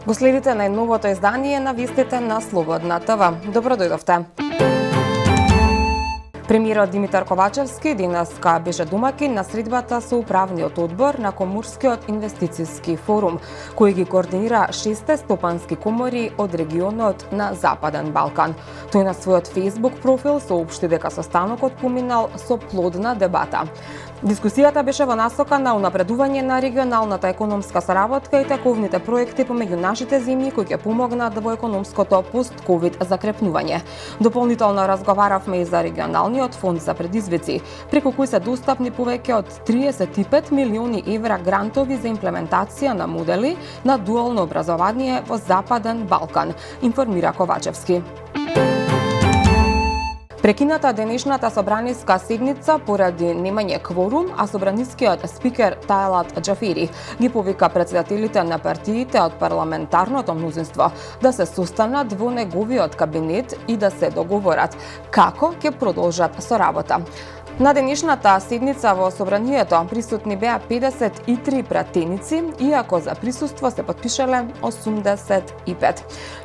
Го следите најновото издание на вестите на Слободна ТВ. Добро дојдовте. Премиерот Димитар Ковачевски денеска беше домакин на средбата со управниот одбор на Коморскиот инвестициски форум, кој ги координира 6 стопански комори од регионот на Западен Балкан. Тој на својот Facebook профил соопшти дека состанокот поминал со плодна дебата. Дискусијата беше во насока на унапредување на регионалната економска соработка и тековните проекти помеѓу нашите земји кои ќе помогнат во економското пост-ковид закрепнување. Дополнително разговаравме и за регионалниот фонд за предизвици, преку кој се достапни повеќе од 35 милиони евра грантови за имплементација на модели на дуално образование во Западен Балкан, информира Ковачевски. Прекината денешната собраниска седница поради немање кворум, а собранискиот спикер Тајлат Џафери ги повика претседателите на партиите од парламентарното мнозинство да се состанат во неговиот кабинет и да се договорат како ќе продолжат со работа. На денешната седница во собранието присутни беа 53 пратеници, иако за присуство се потпишале 85.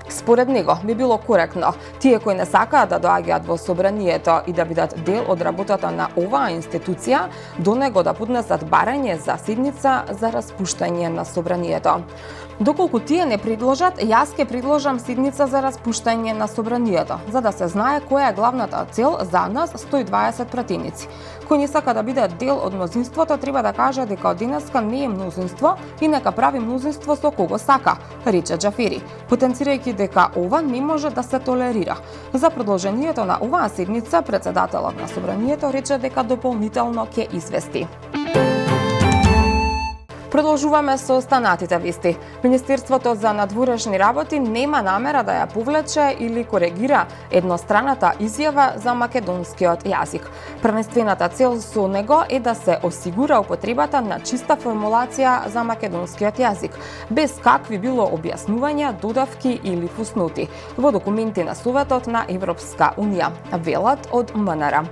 Според него би било коректно тие кои не сакаат да доаѓаат во собранието и да бидат дел од работата на оваа институција, до него да поднесат барање за седница за распуштање на собранието. Доколку тие не предложат, јас ќе предложам седница за распуштање на собранието, за да се знае која е главната цел за нас 120 пратеници. Кој не сака да биде дел од мнозинството, треба да каже дека од денеска не е мнозинство и нека прави мнозинство со кого сака, рече Џафери, потенцирајќи дека ова не може да се толерира. За продолжението на оваа седница, претседателот на собранието рече дека дополнително ќе извести. Продолжуваме со останатите вести. Министерството за надворешни работи нема намера да ја повлече или коригира едностраната изјава за македонскиот јазик. Првенствената цел со него е да се осигура употребата на чиста формулација за македонскиот јазик, без какви било објаснувања, додавки или фусноти, во документи на Советот на Европска Унија, велат од МНР.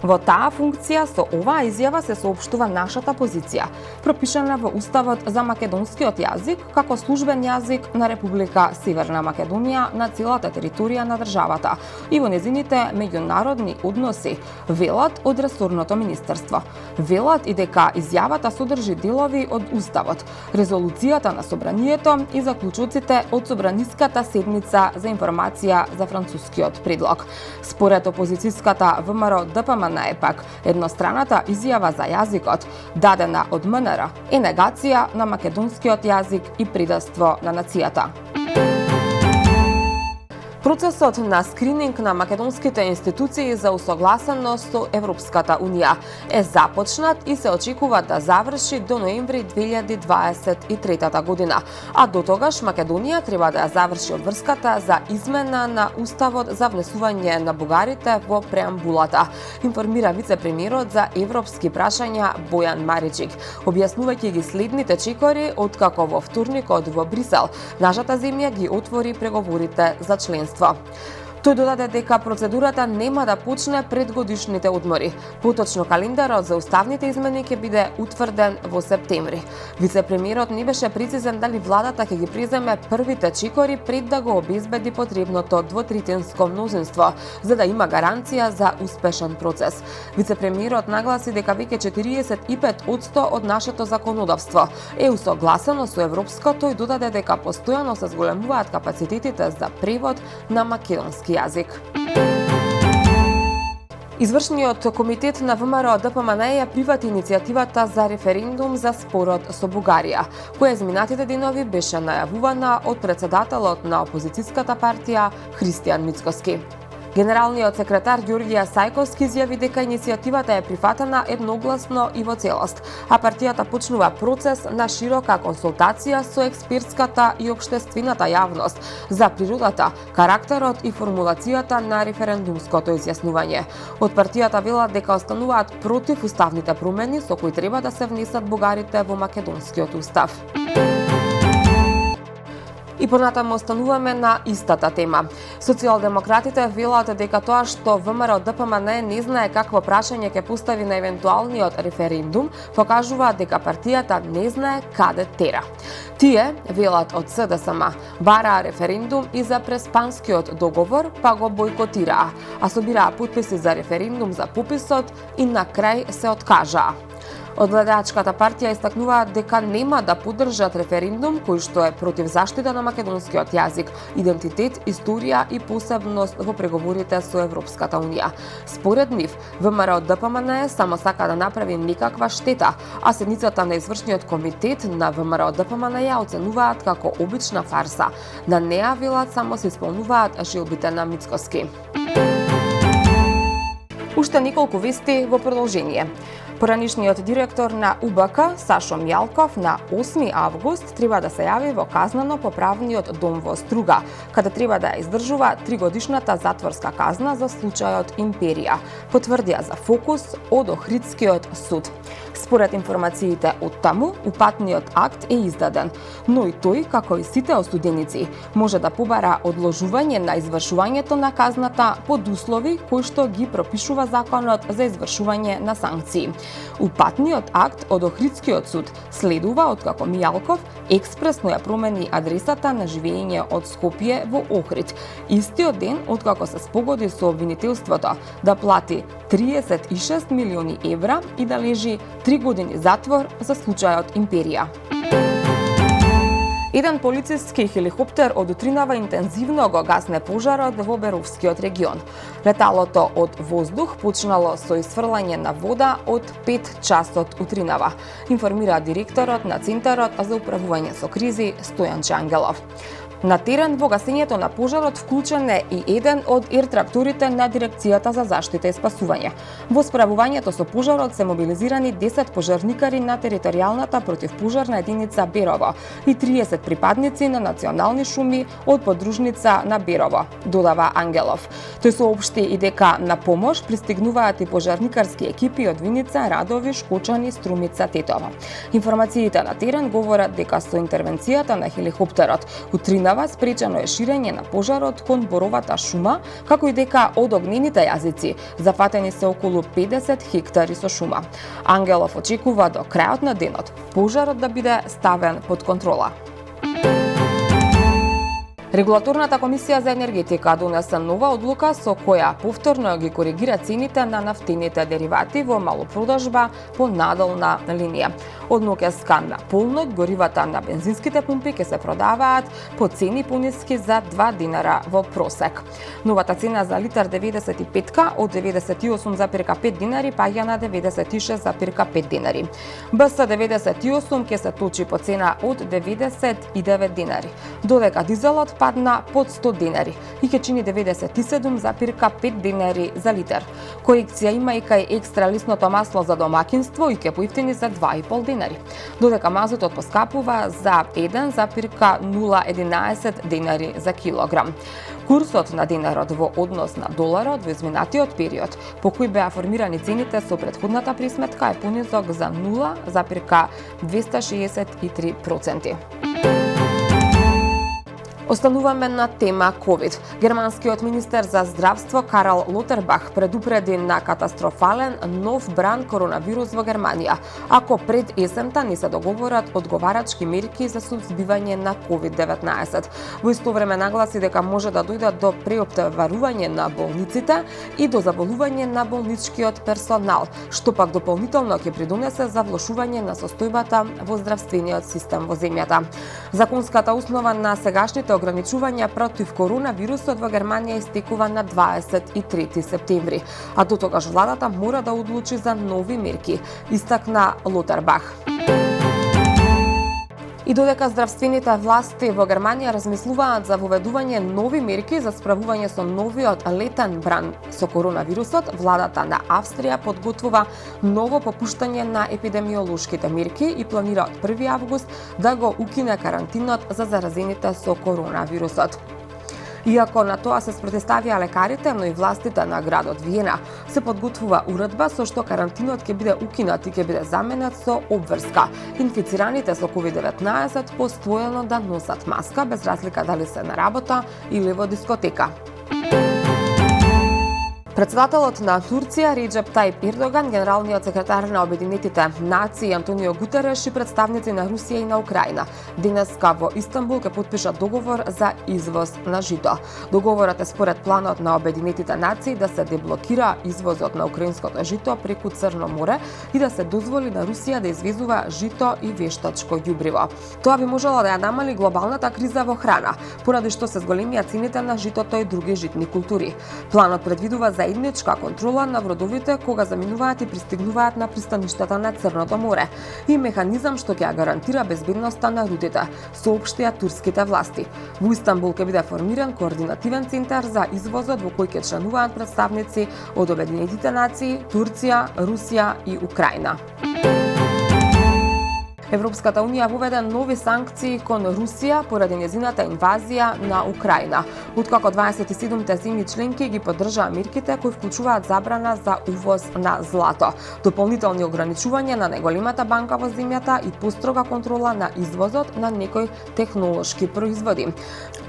Во таа функција со оваа изјава се соопштува нашата позиција, пропишана во Уставот за македонскиот јазик како службен јазик на Република Северна Македонија на целата територија на државата и во незините меѓународни односи, велат од ресорното министерство. Велат и дека изјавата содржи делови од Уставот, резолуцијата на собранието и заклучоците од собраниската седница за информација за францускиот предлог. Според опозицијската ВМРО ДПМН пак, едностраната изјава за јазикот, дадена од МНР, е негација на македонскиот јазик и предавство на нацијата. Процесот на скрининг на македонските институции за усогласеност со Европската Унија е започнат и се очекува да заврши до ноември 2023 година, а до тогаш Македонија треба да ја заврши обврската за измена на Уставот за внесување на бугарите во преамбулата, информира вице-премиерот за европски прашања Бојан Маричик, објаснувајќи ги следните чекори откако во вторникот во Брисел нашата земја ги отвори преговорите за членство. Тој додаде дека процедурата нема да почне пред годишните одмори. Поточно календарот за уставните измени ќе биде утврден во септември. Вице-премиерот не беше прецизен дали владата ќе ги преземе првите чекори пред да го обезбеди потребното двотретинско мнозинство, за да има гаранција за успешен процес. Вице-премиерот нагласи дека веќе 45% од нашето законодавство е усогласено со европското и додаде дека постојано се зголемуваат капацитетите за превод на македонски јазик. Извршниот комитет на ВМРО ДПМН ја прифати иницијативата за референдум за спорот со Бугарија, која изминатите денови беше најавувана од претседателот на опозицијската партија Христијан Мицкоски. Генералниот секретар Ѓорѓија Сајковски изјави дека иницијативата е прифатена едногласно и во целост, а партијата почнува процес на широка консултација со експертската и општествената јавност за природата, карактерот и формулацијата на референдумското изјаснување. Од партијата велат дека остануваат против уставните промени со кои треба да се внесат бугарите во македонскиот устав. И понатаму остануваме на истата тема. Социјалдемократите велат дека тоа што ВМРО ДПМН не знае какво прашање ќе постави на евентуалниот референдум, покажува дека партијата не знае каде тера. Тие, велат од СДСМ, бараа референдум и за преспанскиот договор, па го бойкотираа, а собираа потписи за референдум за пописот и на крај се откажаа. Од гледачката партија истакнуваат дека нема да поддржат референдум кој што е против заштита на македонскиот јазик, идентитет, историја и посебност во преговорите со Европската унија. Според нив, ВМРО ДПМН само сака да направи некаква штета, а седницата на извршниот комитет на ВМРО ДПМН ја оценуваат како обична фарса. На неа, велат, само се исполнуваат желбите на Мицкоски. Уште неколку вести во продолжение. Поранишниот директор на УБК, Сашо Мјалков, на 8 август треба да се јави во казнено-поправниот дом во Струга, каде треба да издржува 3-годишната затворска казна за случајот Империја, потврдија за Фокус од Охридскиот суд. Според информациите од таму, упатниот акт е издаден, но и тој, како и сите осуденици, може да побара одложување на извршувањето на казната под услови кои што ги пропишува законот за извршување на санкции. Упатниот акт од Охридскиот суд следува откако Мијалков експресно ја промени адресата на живење од Скопје во Охрид, истиот ден откако се спогоди со обвинителството да плати 36 милиони евра и да лежи 3 години затвор за случајот Империја. Еден полициски хеликоптер од утринава интензивно го гасне пожарот во Беровскиот регион. Леталото од воздух почнало со исфрлање на вода од 5 часот утринава, информира директорот на Центарот за управување со кризи Стојан Ангелов. На терен во гасењето на пожарот вклучен е и еден од ир-тракторите на Дирекцијата за заштита и спасување. Во справувањето со пожарот се мобилизирани 10 пожарникари на територијалната противпожарна единица Берово и 30 припадници на национални шуми од подружница на Берово, додава Ангелов. Тој соопшти и дека на помош пристигнуваат и пожарникарски екипи од Виница, Радови, Шкочани, Струмица, Тетово. Информациите на терен говорат дека со интервенцијата на хеликоптерот утринава спречено е ширење на пожарот кон боровата шума, како и дека од огнените јазици зафатени се околу 50 хектари со шума. Ангелов очекува до крајот на денот пожарот да биде ставен под контрола. Регулаторната комисија за енергетика донесе нова одлука со која повторно ги коригира цените на нафтените деривати во малопродажба по надолна линија. Од ноќеска на полнок горивата на бензинските пумпи ќе се продаваат по цени пониски за 2 динара во просек. Новата цена за литар 95 од 98,5 динари паѓа на 96,5 динари. БС 98 ќе се точи по цена од 99 динари, додека дизелот падна под 100 динари и ќе чини 97,5 динари за литар. Корекција има и кај екстра лисното масло за домакинство и ќе поевтини за 2,5 динари, додека мазутот поскапува за 1,011 динари за килограм. Курсот на динарот во однос на доларот во изминатиот период, по кој беа формирани цените со претходната присметка, е понизок за 0,263%. Остануваме на тема COVID. Германскиот министер за здравство Карл Лотербах предупреди на катастрофален нов бран коронавирус во Германија, ако пред есента не се договорат одговарачки мерки за сузбивање на COVID-19. Во исто време нагласи дека може да дојде до преоптоварување на болниците и до заболување на болничкиот персонал, што пак дополнително ќе придонесе за влошување на состојбата во здравствениот систем во земјата. Законската основа на сегашните ограничувања против коронавирусот во Германија истекува на 23 септември, а до тогаш владата мора да одлучи за нови мерки, истакна Лотербах. И додека здравствените власти во Германија размислуваат за воведување нови мерки за справување со новиот летен бран со коронавирусот, владата на Австрија подготвува ново попуштање на епидемиолошките мерки и планира од 1 август да го укине карантинот за заразените со коронавирусот. Иако на тоа се спротивставија лекарите, но и властите на градот Виена, се подготвува уредба со што карантинот ќе биде укинат и ќе биде заменет со обврска. Инфицираните со COVID-19 постојано да носат маска без разлика дали се на работа или во дискотека. Председателот на Турција Реджеп Тајип Ердоган, генералниот секретар на Обединетите нации Антонио Гутереш и представници на Русија и на Украина денеска во Истанбул ќе потпишат договор за извоз на жито. Договорот е според планот на Обединетите нации да се деблокира извозот на украинското жито преку Црно море и да се дозволи на Русија да извезува жито и вештачко ѓубриво. Тоа би можело да ја намали глобалната криза во храна, поради што се зголемија цените на житото и други житни култури. Планот предвидува заедничка контрола на бродовите кога заминуваат и пристигнуваат на пристаништата на Црното море и механизам што ќе ја гарантира безбедноста на рутите, соопштија турските власти. Во Истанбул ќе биде формиран координативен центар за извозот во кој ќе членуваат представници од Обединетите нации, Турција, Русија и Украина. Европската унија воведе нови санкции кон Русија поради нејзината инвазија на Украина, откако 27-те земји членки ги поддржаа мерките кои вклучуваат забрана за увоз на злато, дополнителни ограничувања на најголемата банка во земјата и построга контрола на извозот на некои технолошки производи.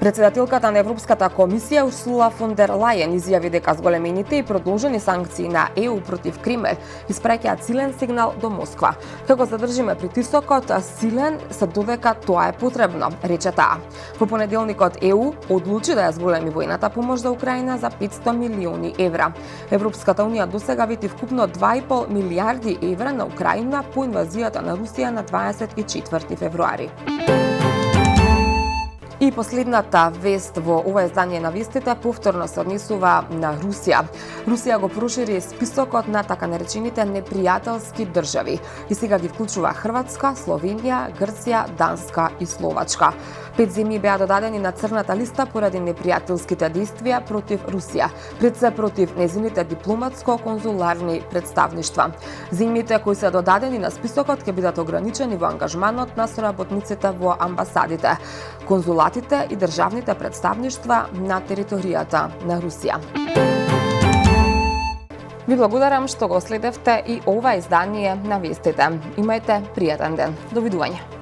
Председателката на Европската комисија Урсула фон дер Лајен изјави дека зголемените и продолжени санкции на ЕУ против Кремљ испраќаат силен сигнал до Москва. Како задржиме притисокот силен се додека тоа е потребно, рече таа. Во понеделникот ЕУ одлучи да ја зголеми војната помош за Украина за 500 милиони евра. Европската унија досега вети вкупно 2,5 милиарди евра на Украина по инвазијата на Русија на 24 февруари. И последната вест во ова издание на вестите повторно се однесува на Русија. Русија го прошири списокот на така наречените непријателски држави и сега ги вклучува Хрватска, Словенија, Грција, Данска и Словачка. 5 земји беа додадени на црната листа поради непријателските действија против Русија, пред се против нејзините дипломатско-конзуларни представништва. Земјите кои се додадени на списокот ќе бидат ограничени во ангажманот на соработниците во амбасадите, конзулатите и државните представништва на територијата на Русија. Ви благодарам што го следевте и ова издание на вестите. Имајте пријатен ден. Довидување.